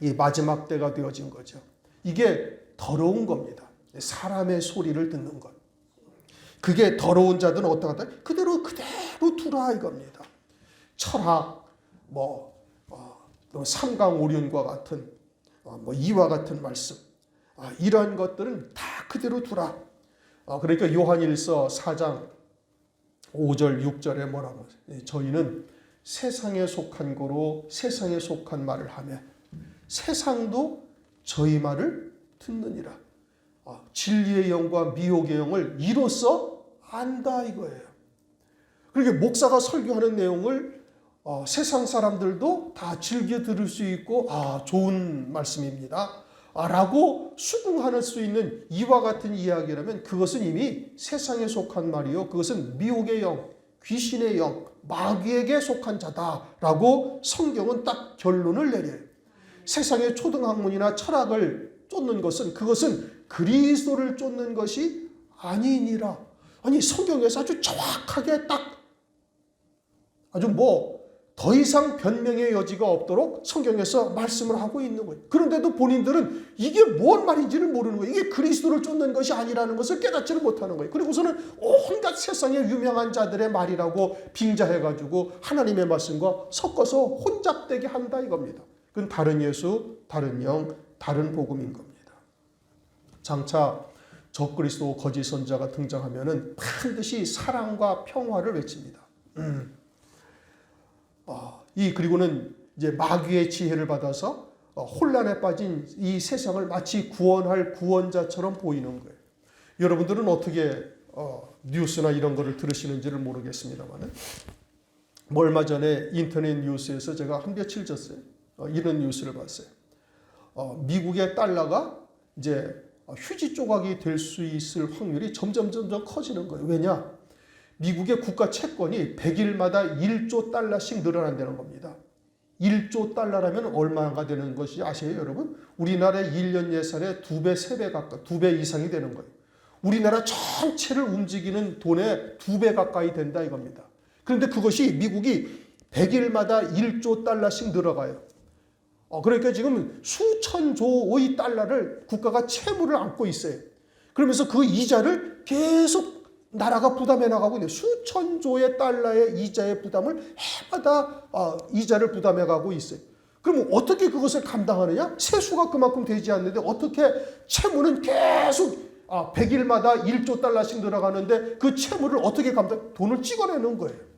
이 마지막 때가 되어진 거죠. 이게 더러운 겁니다. 사람의 소리를 듣는 것. 그게 더러운 자들은 어떠하다? 그대로 두라 이겁니다. 철학, 삼강오륜과 같은 이와 같은 말씀, 이런 것들은 다 그대로 두라. 그러니까 요한일서 4장 5절 6절에 뭐라고 하세요? 저희는 세상에 속한 거로 세상에 속한 말을 하며 세상도 저희 말을 듣느니라. 진리의 영과 미혹의 영을 이로써 안다 이거예요. 그러니까 목사가 설교하는 내용을 세상 사람들도 다 즐겨 들을 수 있고 좋은 말씀입니다 라고 수긍할 수 있는 이와 같은 이야기라면 그것은 이미 세상에 속한 말이요 그것은 미혹의 영, 귀신의 영, 마귀에게 속한 자다라고 성경은 딱 결론을 내려요. 세상의 초등학문이나 철학을 쫓는 것은 그것은 그리스도를 쫓는 것이 아니니라. 아니 성경에서 아주 정확하게 딱 아주 더 이상 변명의 여지가 없도록 성경에서 말씀을 하고 있는 거예요. 그런데도 본인들은 이게 뭔 말인지를 모르는 거예요. 이게 그리스도를 쫓는 것이 아니라는 것을 깨닫지를 못하는 거예요. 그리고서는 온갖 세상의 유명한 자들의 말이라고 빙자해가지고 하나님의 말씀과 섞어서 혼잡되게 한다 이겁니다. 그건 다른 예수, 다른 영, 다른 복음인 겁니다. 장차 적그리스도 거짓 선자가 등장하면은 반드시 사랑과 평화를 외칩니다. 그리고는 이제 마귀의 지혜를 받아서 혼란에 빠진 이 세상을 마치 구원할 구원자처럼 보이는 거예요. 여러분들은 어떻게 뉴스나 이런 거를 들으시는지를 모르겠습니다만, 얼마 전에 인터넷 뉴스에서 제가 한 며칠 졌어요. 이런 뉴스를 봤어요. 미국의 달러가 이제 휴지 조각이 될 수 있을 확률이 점점 커지는 거예요. 왜냐? 미국의 국가 채권이 100일마다 1조 달러씩 늘어난다는 겁니다. 1조 달러라면 얼마가 되는 것이 아세요, 여러분? 우리나라의 1년 예산의 2배, 3배 가까이, 2배 이상이 되는 거예요. 우리나라 전체를 움직이는 돈의 2배 가까이 된다 이겁니다. 그런데 그것이 미국이 100일마다 1조 달러씩 늘어가요. 그러니까 지금 수천 조의 달러를 국가가 채무를 안고 있어요. 그러면서 그 이자를 계속 나라가 부담해 나가고 있는데 수천 조의 달러의 이자의 부담을 해마다 이자를 부담해 가고 있어요. 그럼 어떻게 그것을 감당하느냐? 세수가 그만큼 되지 않는데 어떻게 채무는 계속 100일마다 1조 달러씩 늘어가는데 그 채무를 어떻게 돈을 찍어내는 거예요.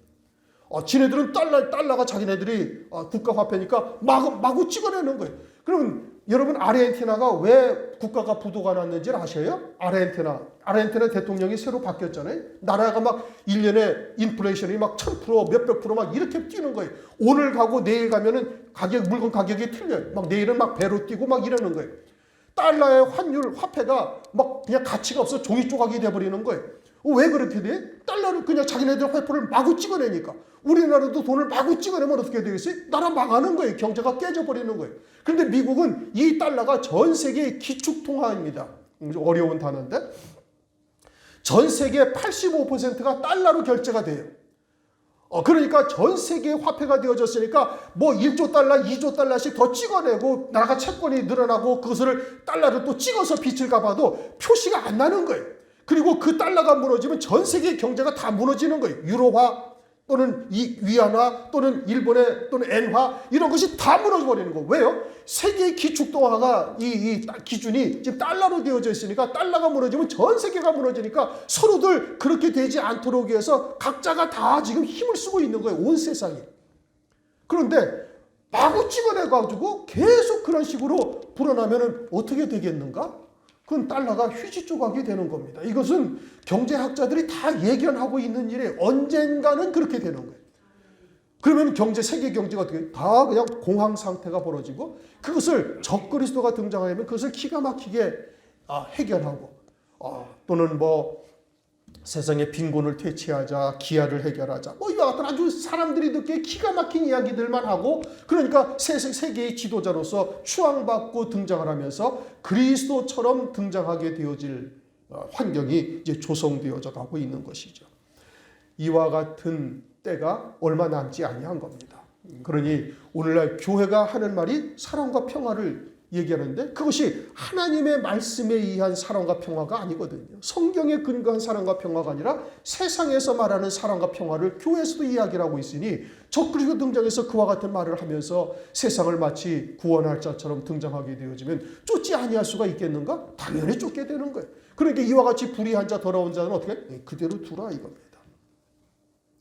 지네들은 달러가 자기네들이 국가화폐니까 마구 찍어내는 거예요. 그러면 여러분 아르헨티나가 왜 국가가 부도가 났는지 아셔요? 아르헨티나 대통령이 새로 바뀌었잖아요. 나라가 막 1년에 인플레이션이 막 1000% 몇백 프로 막 이렇게 뛰는 거예요. 오늘 가고 내일 가면은 물건 가격이 틀려요. 막 내일은 막 배로 뛰고 막 이러는 거예요. 달러의 화폐가 막 그냥 가치가 없어 종이 조각이 돼버리는 거예요. 왜 그렇게 돼? 달러를 그냥 자기네들 화폐를 마구 찍어내니까. 우리나라도 돈을 마구 찍어내면 어떻게 되겠어요? 나라 망하는 거예요. 경제가 깨져버리는 거예요. 그런데 미국은 이 달러가 전 세계의 기축통화입니다. 어려운 단어인데 전 세계 85%가 달러로 결제가 돼요. 그러니까 전 세계 화폐가 되어졌으니까 뭐 1조 달러, 2조 달러씩 더 찍어내고 나라가 채권이 늘어나고 그것을 달러를 또 찍어서 빚을 갚아도 표시가 안 나는 거예요. 그리고 그 달러가 무너지면 전 세계 경제가 다 무너지는 거예요. 유로화 또는 위안화 또는 일본의 또는 엔화 이런 것이 다 무너져버리는 거예요. 왜요? 세계의 기축통화가 이 기준이 지금 달러로 되어져 있으니까 달러가 무너지면 전 세계가 무너지니까 서로들 그렇게 되지 않도록 위해서 각자가 다 지금 힘을 쓰고 있는 거예요. 온 세상이. 그런데 마구 찍어내가지고 계속 그런 식으로 불어나면 어떻게 되겠는가? 그건 달러가 휴지 조각이 되는 겁니다. 이것은 경제학자들이 다 예견하고 있는 일에 언젠가는 그렇게 되는 거예요. 그러면 세계 경제가 어떻게 다 그냥 공황 상태가 벌어지고 그것을 적그리스도가 등장하면 그것을 기가 막히게 해결하고 또는 뭐 세상의 빈곤을 퇴치하자, 기아를 해결하자 이와 같은 아주 사람들이 듣기에 기가 막힌 이야기들만 하고 그러니까 세계의 지도자로서 추앙받고 등장을 하면서 그리스도처럼 등장하게 되어질 환경이 이제 조성되어져 가고 있는 것이죠. 이와 같은 때가 얼마 남지 아니한 겁니다. 그러니 오늘날 교회가 하는 말이 사랑과 평화를 얘기하는데 그것이 하나님의 말씀에 의한 사랑과 평화가 아니거든요. 성경에 근거한 사랑과 평화가 아니라 세상에서 말하는 사랑과 평화를 교회에서도 이야기를 하고 있으니 적그리스도 등장해서 그와 같은 말을 하면서 세상을 마치 구원할 자처럼 등장하게 되어지면 쫓지 아니할 수가 있겠는가? 당연히 쫓게 되는 거예요. 그러니까 이와 같이 불의한 자 더러운 자는 어떻게 해? 그대로 두라 이겁니다.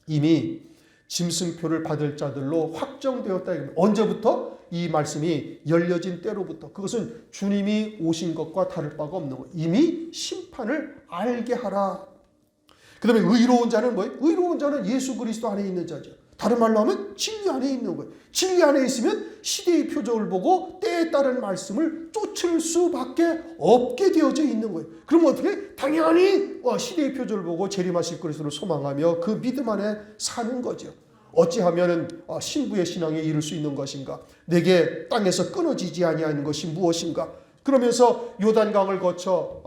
이미 짐승표를 받을 자들로 확정되었다. 언제부터? 이 말씀이 열려진 때로부터. 그것은 주님이 오신 것과 다를 바가 없는 거예요. 이미 심판을 알게 하라. 그 다음에 의로운 자는 뭐예요? 의로운 자는 예수 그리스도 안에 있는 자죠. 다른 말로 하면 진리 안에 있는 거예요. 진리 안에 있으면 시대의 표적을 보고 때에 따른 말씀을 쫓을 수밖에 없게 되어져 있는 거예요. 그러면 어떻게? 당연히 시대의 표적을 보고 재림하실 그리스도를 소망하며 그 믿음 안에 사는 거죠. 어찌하면 신부의 신앙에 이를 수 있는 것인가? 내게 땅에서 끊어지지 아니하는 것이 무엇인가? 그러면서 요단강을 거쳐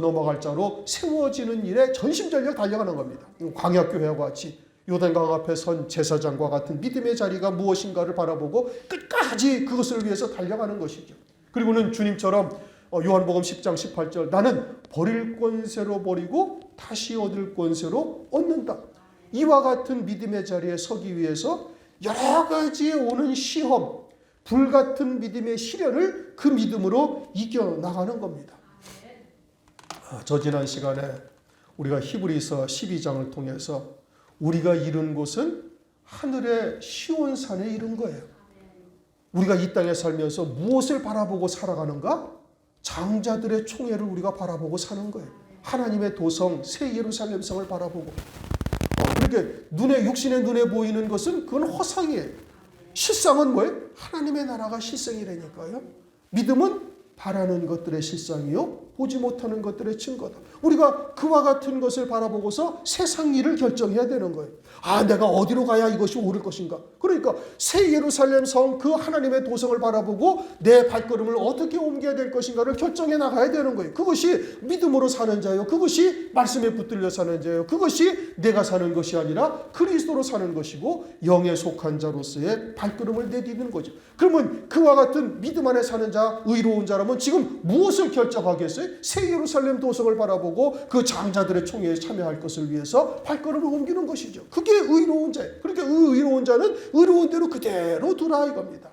넘어갈 자로 세워지는 일에 전심전력 달려가는 겁니다. 광야교회와 같이 요단강 앞에 선 제사장과 같은 믿음의 자리가 무엇인가를 바라보고 끝까지 그것을 위해서 달려가는 것이죠. 그리고는 주님처럼 요한복음 10장 18절 나는 버릴 권세로 버리고 다시 얻을 권세로 얻는다. 이와 같은 믿음의 자리에 서기 위해서 여러 가지에 오는 시험, 불같은 믿음의 시련을 그 믿음으로 이겨나가는 겁니다. 저 지난 시간에 우리가 히브리서 12장을 통해서 우리가 이룬 곳은 하늘의 시온산에 이른 거예요. 우리가 이 땅에 살면서 무엇을 바라보고 살아가는가? 장자들의 총회를 우리가 바라보고 사는 거예요. 하나님의 도성 새 예루살렘 성을 바라보고. 그렇게 육신의 눈에 보이는 것은 그건 허상이에요. 실상은 뭐예요? 하나님의 나라가 실상이라니까요. 믿음은 바라는 것들의 실상이요 보지 못하는 것들의 증거다. 우리가 그와 같은 것을 바라보고서 세상 일을 결정해야 되는 거예요. 아, 내가 어디로 가야 이것이 옳을 것인가? 그러니까 새 예루살렘 성 그 하나님의 도성을 바라보고 내 발걸음을 어떻게 옮겨야 될 것인가를 결정해 나가야 되는 거예요. 그것이 믿음으로 사는 자예요. 그것이 말씀에 붙들려 사는 자예요. 그것이 내가 사는 것이 아니라 그리스도로 사는 것이고 영에 속한 자로서의 발걸음을 내딛는 거죠. 그러면 그와 같은 믿음 안에 사는 자, 의로운 자라면 지금 무엇을 결정하겠어요? 새 예루살렘 도성을 바라보고 그 장자들의 총회에 참여할 것을 위해서 발걸음을 옮기는 것이죠. 그게 의로운 자예요. 그러니까 의로운 자는 의로운 대로 그대로 두라 이겁니다.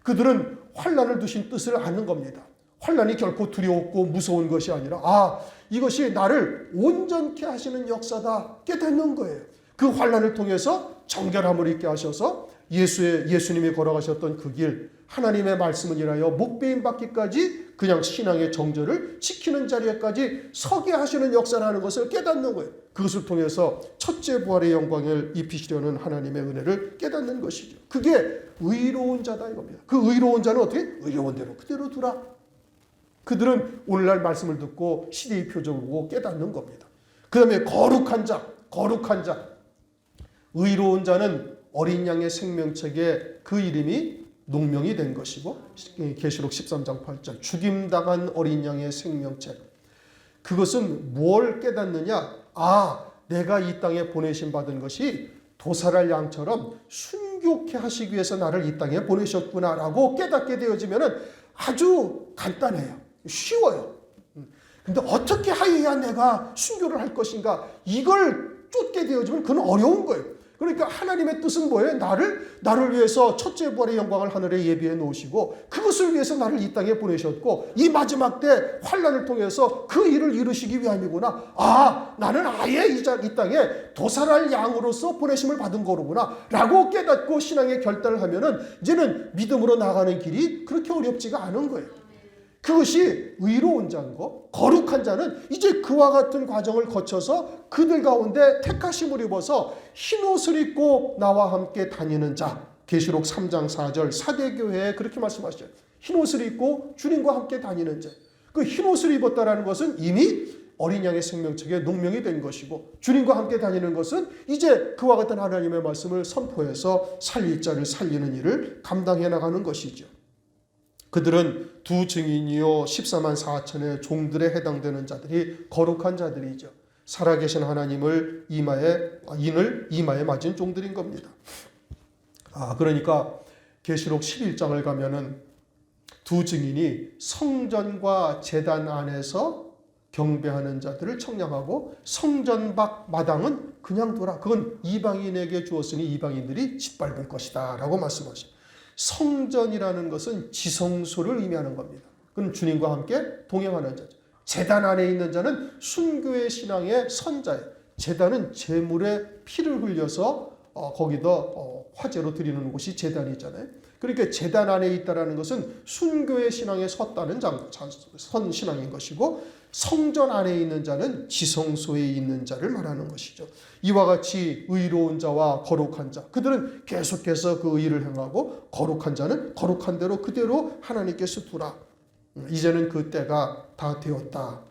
그들은 환난을 두신 뜻을 아는 겁니다. 환난이 결코 두려웠고 무서운 것이 아니라 이것이 나를 온전케 하시는 역사다 깨닫는 거예요. 그 환난을 통해서 정결함을 있게 하셔서 예수님이 걸어가셨던 그 길, 하나님의 말씀을 인하여 목배임 받기까지 그냥 신앙의 정절을 지키는 자리에까지 서게 하시는 역사라는 것을 깨닫는 거예요. 그것을 통해서 첫째 부활의 영광을 입히시려는 하나님의 은혜를 깨닫는 것이죠. 그게 의로운 자다 이겁니다. 그 의로운 자는 어떻게? 의로운 대로 그대로 두라. 그들은 오늘날 말씀을 듣고 시대의 표적을 보고 깨닫는 겁니다. 그 다음에 거룩한 자. 의로운 자는 어린 양의 생명책에 그 이름이 농명이 된 것이고 계시록 13장 8절 죽임당한 어린 양의 생명책. 그것은 뭘 깨닫느냐? 내가 이 땅에 보내심 받은 것이 도살할 양처럼 순교케 하시기 위해서 나를 이 땅에 보내셨구나라고 깨닫게 되어지면 아주 간단해요. 쉬워요. 근데 어떻게 하여야 내가 순교를 할 것인가? 이걸 쫓게 되어지면 그건 어려운 거예요. 그러니까 하나님의 뜻은 뭐예요? 나를 위해서 첫째 부활의 영광을 하늘에 예비해 놓으시고 그것을 위해서 나를 이 땅에 보내셨고 이 마지막 때 환난을 통해서 그 일을 이루시기 위함이구나. 나는 아예 이 땅에 도살할 양으로서 보내심을 받은 거로구나 라고 깨닫고 신앙의 결단을 하면은 이제는 믿음으로 나가는 길이 그렇게 어렵지가 않은 거예요. 그것이 의로운 자인 거. 거룩한 자는 이제 그와 같은 과정을 거쳐서 그들 가운데 택하심을 입어서 흰옷을 입고 나와 함께 다니는 자. 계시록 3장 4절 사대교회에 그렇게 말씀하시죠. 흰옷을 입고 주님과 함께 다니는 자. 그 흰옷을 입었다라는 것은 이미 어린 양의 생명책에 농명이 된 것이고 주님과 함께 다니는 것은 이제 그와 같은 하나님의 말씀을 선포해서 살릴 자를 살리는 일을 감당해 나가는 것이죠. 그들은 두 증인이요 14만 4천의 종들에 해당되는 자들이 거룩한 자들이죠. 살아계신 하나님을 이마에 맞은 종들인 겁니다. 그러니까 계시록 11장을 가면은 두 증인이 성전과 제단 안에서 경배하는 자들을 청량하고 성전 밖 마당은 그냥 둬라. 그건 이방인에게 주었으니 이방인들이 짓밟을 것이다 라고 말씀하셔요. 성전이라는 것은 지성소를 의미하는 겁니다. 그건 주님과 함께 동행하는 자죠. 제단 안에 있는 자는 순교의 신앙의 선자예요. 제단은 제물의 피를 흘려서 거기다 화제로 드리는 곳이 제단이잖아요. 그러니까 제단 안에 있다라는 것은 순교의 신앙에 섰다는 선 신앙인 것이고 성전 안에 있는 자는 지성소에 있는 자를 말하는 것이죠. 이와 같이 의로운 자와 거룩한 자, 그들은 계속해서 그 의를 행하고 거룩한 자는 거룩한 대로 그대로 하나님께서 두라. 이제는 그 때가 다 되었다.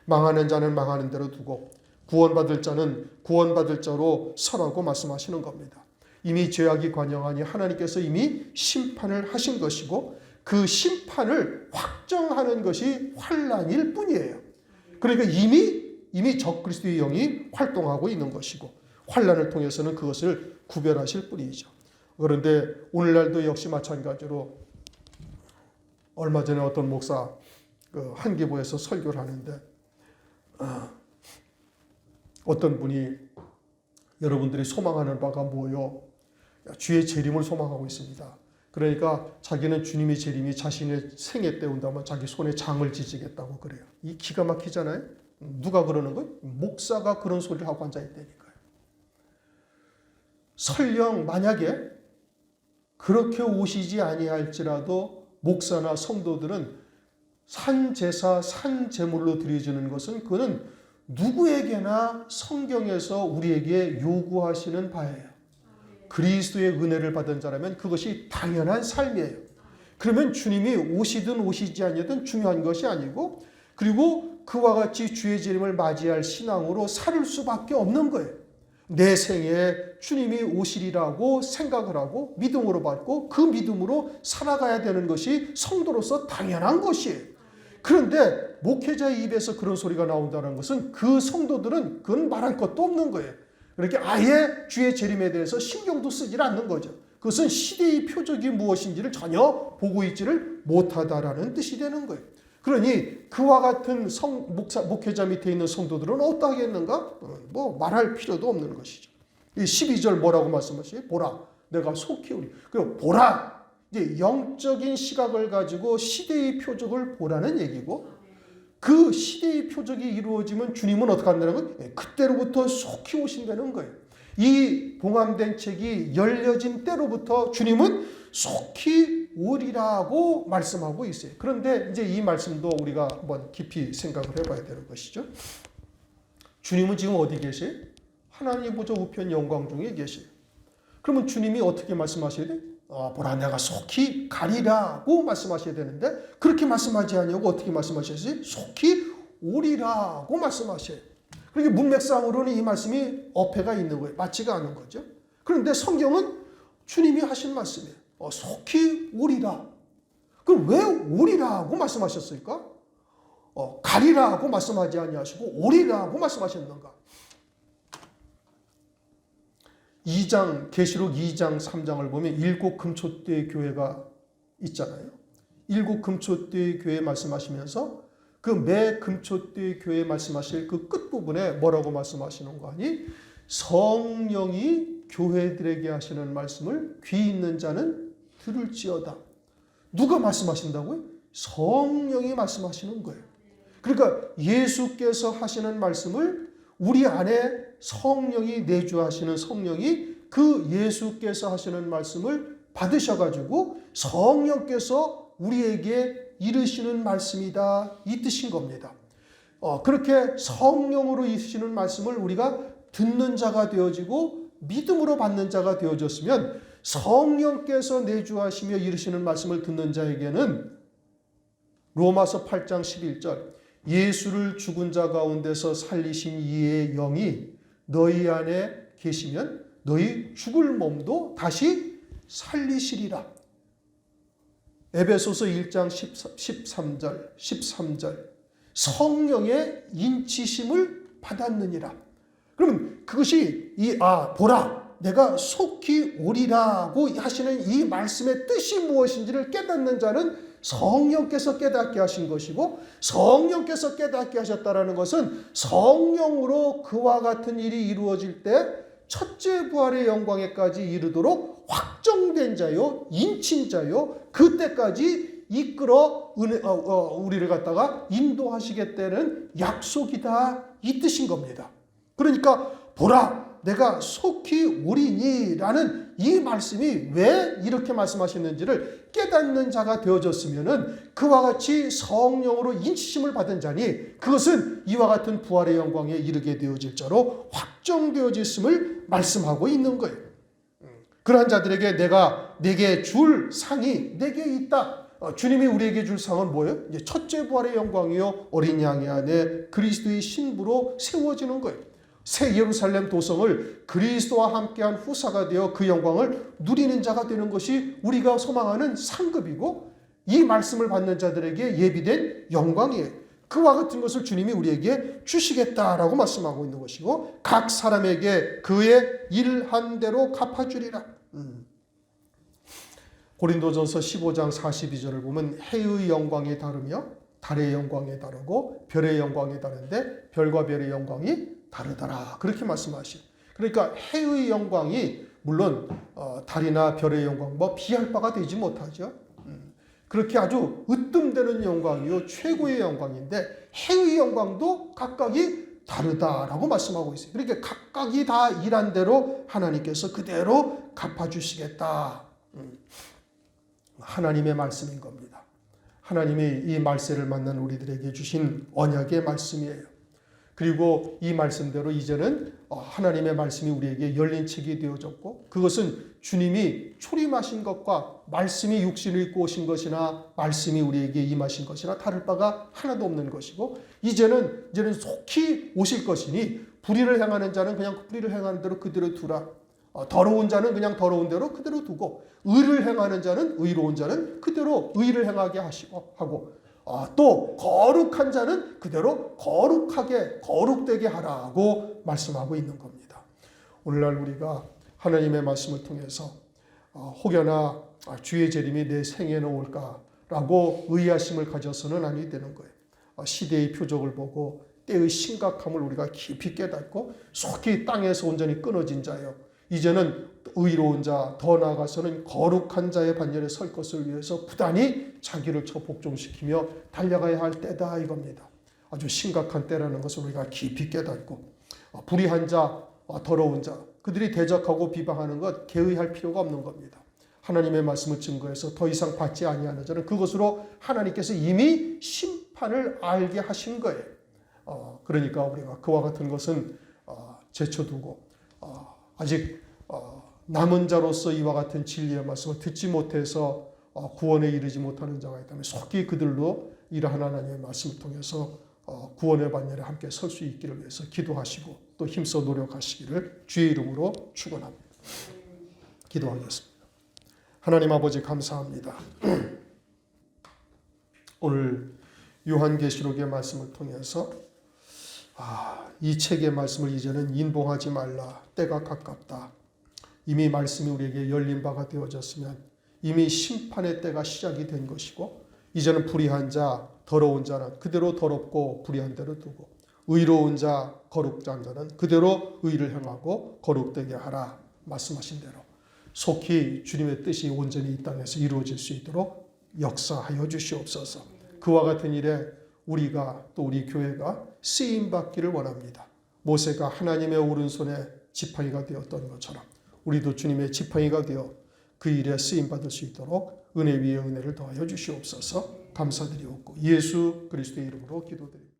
망하는 자는 망하는 대로 두고 구원받을 자는 구원받을 자로 서라고 말씀하시는 겁니다. 이미 죄악이 관영하니 하나님께서 이미 심판을 하신 것이고 그 심판을 확정하는 것이 환난일 뿐이에요. 그러니까 이미 적그리스도의 영이 활동하고 있는 것이고 환난을 통해서는 그것을 구별하실 뿐이죠. 그런데 오늘날도 역시 마찬가지로 얼마 전에 어떤 목사 한기부에서 설교를 하는데 어떤 분이 여러분들이 소망하는 바가 뭐요? 주의 재림을 소망하고 있습니다. 그러니까 자기는 주님의 재림이 자신의 생애 때 온다면 자기 손에 장을 지지겠다고 그래요. 이 기가 막히잖아요. 누가 그러는 거예요? 목사가 그런 소리를 하고 앉아있다니까요. 설령 만약에 그렇게 오시지 아니할지라도 목사나 성도들은 산제사, 산제물로 드려지는 것은 그거는 누구에게나 성경에서 우리에게 요구하시는 바예요. 그리스도의 은혜를 받은 자라면 그것이 당연한 삶이에요. 그러면 주님이 오시든 오시지 아니든 중요한 것이 아니고, 그리고 그와 같이 주의 재림을 맞이할 신앙으로 살 수밖에 없는 거예요. 내 생에 주님이 오시리라고 생각을 하고 믿음으로 받고 그 믿음으로 살아가야 되는 것이 성도로서 당연한 것이에요. 그런데 목회자의 입에서 그런 소리가 나온다는 것은 그 성도들은 그건 말할 것도 없는 거예요. 그렇게 아예 주의 재림에 대해서 신경도 쓰질 않는 거죠. 그것은 시대의 표적이 무엇인지를 전혀 보고 있지를 못하다라는 뜻이 되는 거예요. 그러니 그와 같은 목회자 밑에 있는 성도들은 어떠하겠는가? 뭐 말할 필요도 없는 것이죠. 12절 뭐라고 말씀하시죠? 보라, 내가 속히 오리. 그리고 보라, 이제 영적인 시각을 가지고 시대의 표적을 보라는 얘기고, 그 시대의 표적이 이루어지면 주님은 어떻게 한다는 거예요? 그때로부터 속히 오신다는 거예요. 이 봉함된 책이 열려진 때로부터 주님은 속히 오리라고 말씀하고 있어요. 그런데 이제 이 말씀도 우리가 한번 깊이 생각을 해봐야 되는 것이죠. 주님은 지금 어디 계세요? 하나님 보좌 우편 영광 중에 계세요. 그러면 주님이 어떻게 말씀하셔야 돼요? 보라, 내가 속히 가리라고 말씀하셔야 되는데 그렇게 말씀하지 않냐고 어떻게 말씀하셨어요? 속히 오리라고 말씀하셔요. 그러니까 문맥상으로는 이 말씀이 어폐가 있는 거예요. 맞지가 않은 거죠. 그런데 성경은 주님이 하신 말씀이에요. 속히 오리라. 그럼 왜 오리라고 말씀하셨을까? 가리라고 말씀하지 아니하시고 오리라고 말씀하셨는가? 2장, 계시록 2장 3장을 보면 7 금초대 교회가 있잖아요. 7 금초대 교회 말씀하시면서 그 매 금초대 교회 말씀하실 그 끝부분에 뭐라고 말씀하시는 거 아니? 성령이 교회들에게 하시는 말씀을 귀 있는 자는 들을지어다. 누가 말씀하신다고요? 성령이 말씀하시는 거예요. 그러니까 예수께서 하시는 말씀을 우리 안에 성령이 내주하시는 성령이 그 예수께서 하시는 말씀을 받으셔가지고 성령께서 우리에게 이르시는 말씀이다, 이 뜻인 겁니다. 그렇게 성령으로 이르시는 말씀을 우리가 듣는 자가 되어지고 믿음으로 받는 자가 되어졌으면 성령께서 내주하시며 이르시는 말씀을 듣는 자에게는 로마서 8장 11절 예수를 죽은 자 가운데서 살리신 이의 영이 너희 안에 계시면 너희 죽을 몸도 다시 살리시리라. 에베소서 1장 13절 성령의 인치심을 받았느니라. 그러면 그것이 보라, 내가 속히 오리라고 하시는 이 말씀의 뜻이 무엇인지를 깨닫는 자는 성령께서 깨닫게 하신 것이고, 성령께서 깨닫게 하셨다라는 것은 성령으로 그와 같은 일이 이루어질 때 첫째 부활의 영광에까지 이르도록 확정된 자요, 인친 자요, 그때까지 이끌어 우리를 갖다가 인도하시겠다는 약속이다, 이 뜻인 겁니다. 그러니까 보라, 내가 속히 오리니라는 이 말씀이 왜 이렇게 말씀하셨는지를 깨닫는 자가 되어졌으면은 그와 같이 성령으로 인치심을 받은 자니 그것은 이와 같은 부활의 영광에 이르게 되어질 자로 확정되어졌음을 말씀하고 있는 거예요. 그러한 자들에게 내게 줄 상이 내게 있다. 주님이 우리에게 줄 상은 뭐예요? 이제 첫째 부활의 영광이요, 어린 양의 안에 그리스도의 신부로 세워지는 거예요. 새 예루살렘 도성을 그리스도와 함께한 후사가 되어 그 영광을 누리는 자가 되는 것이 우리가 소망하는 상급이고, 이 말씀을 받는 자들에게 예비된 영광이에요. 그와 같은 것을 주님이 우리에게 주시겠다라고 말씀하고 있는 것이고 각 사람에게 그의 일한 대로 갚아주리라. 고린도전서 15장 42절을 보면 해의 영광이 다르며 달의 영광이 다르고 별의 영광이 다른데 별과 별의 영광이 다르더라. 그렇게 말씀하시죠. 그러니까 해의 영광이 물론 달이나 별의 영광 뭐 비할 바가 되지 못하죠. 그렇게 아주 으뜸되는 영광이요 최고의 영광인데 해의 영광도 각각이 다르다라고 말씀하고 있어요. 그러니까 각각이 다 일한 대로 하나님께서 그대로 갚아주시겠다. 하나님의 말씀인 겁니다. 하나님이 이 말세를 만난 우리들에게 주신 언약의 말씀이에요. 그리고 이 말씀대로 이제는 하나님의 말씀이 우리에게 열린 책이 되어졌고 그것은 주님이 초림하신 것과 말씀이 육신을 입고 오신 것이나 말씀이 우리에게 임하신 것이나 다를 바가 하나도 없는 것이고 이제는 속히 오실 것이니 불의를 행하는 자는 그냥 불의를 행하는 대로 그대로 두라. 더러운 자는 그냥 더러운 대로 그대로 두고 의를 행하는 자는 의로운 자는 그대로 의를 행하게 하고 또 거룩한 자는 그대로 거룩되게 하라고 말씀하고 있는 겁니다. 오늘날 우리가 하나님의 말씀을 통해서 혹여나 주의 재림이 내 생에는 올까라고 의아심을 가져서는 아니 되는 거예요. 시대의 표적을 보고 때의 심각함을 우리가 깊이 깨닫고 속히 땅에서 온전히 끊어진 자여 이제는 의로운 자, 더 나아가서는 거룩한 자의 반열에 설 것을 위해서 부단히 자기를 복종시키며 달려가야 할 때다 이겁니다. 아주 심각한 때라는 것을 우리가 깊이 깨닫고 불의한 자, 더러운 자, 그들이 대적하고 비방하는 것 개의할 필요가 없는 겁니다. 하나님의 말씀을 증거해서 더 이상 받지 아니하는 자는 그것으로 하나님께서 이미 심판을 알게 하신 거예요. 그러니까 우리가 그와 같은 것은 제쳐두고 아직 남은 자로서 이와 같은 진리의 말씀을 듣지 못해서 구원에 이르지 못하는 자가 있다면 속히 그들로 이러한 하나님의 말씀을 통해서 구원의 반열에 함께 설 수 있기를 위해서 기도하시고 또 힘써 노력하시기를 주의 이름으로 축원합니다. 기도하겠습니다. 하나님 아버지 감사합니다. 오늘 요한계시록의 말씀을 통해서 이 책의 말씀을 이제는 인봉하지 말라. 때가 가깝다. 이미 말씀이 우리에게 열린 바가 되어졌으면 이미 심판의 때가 시작이 된 것이고 이제는 불의한 자, 더러운 자는 그대로 더럽고 불의한 대로 두고 의로운 자, 거룩한 자는 그대로 의를 행하고 거룩되게 하라. 말씀하신 대로 속히 주님의 뜻이 온전히 이 땅에서 이루어질 수 있도록 역사하여 주시옵소서. 그와 같은 일에 우리가 또 우리 교회가 쓰임받기를 원합니다. 모세가 하나님의 오른손에 지팡이가 되었던 것처럼 우리도 주님의 지팡이가 되어 그 일에 쓰임받을 수 있도록 은혜 위에 은혜를 더하여 주시옵소서. 감사드리옵고 예수 그리스도의 이름으로 기도드립니다.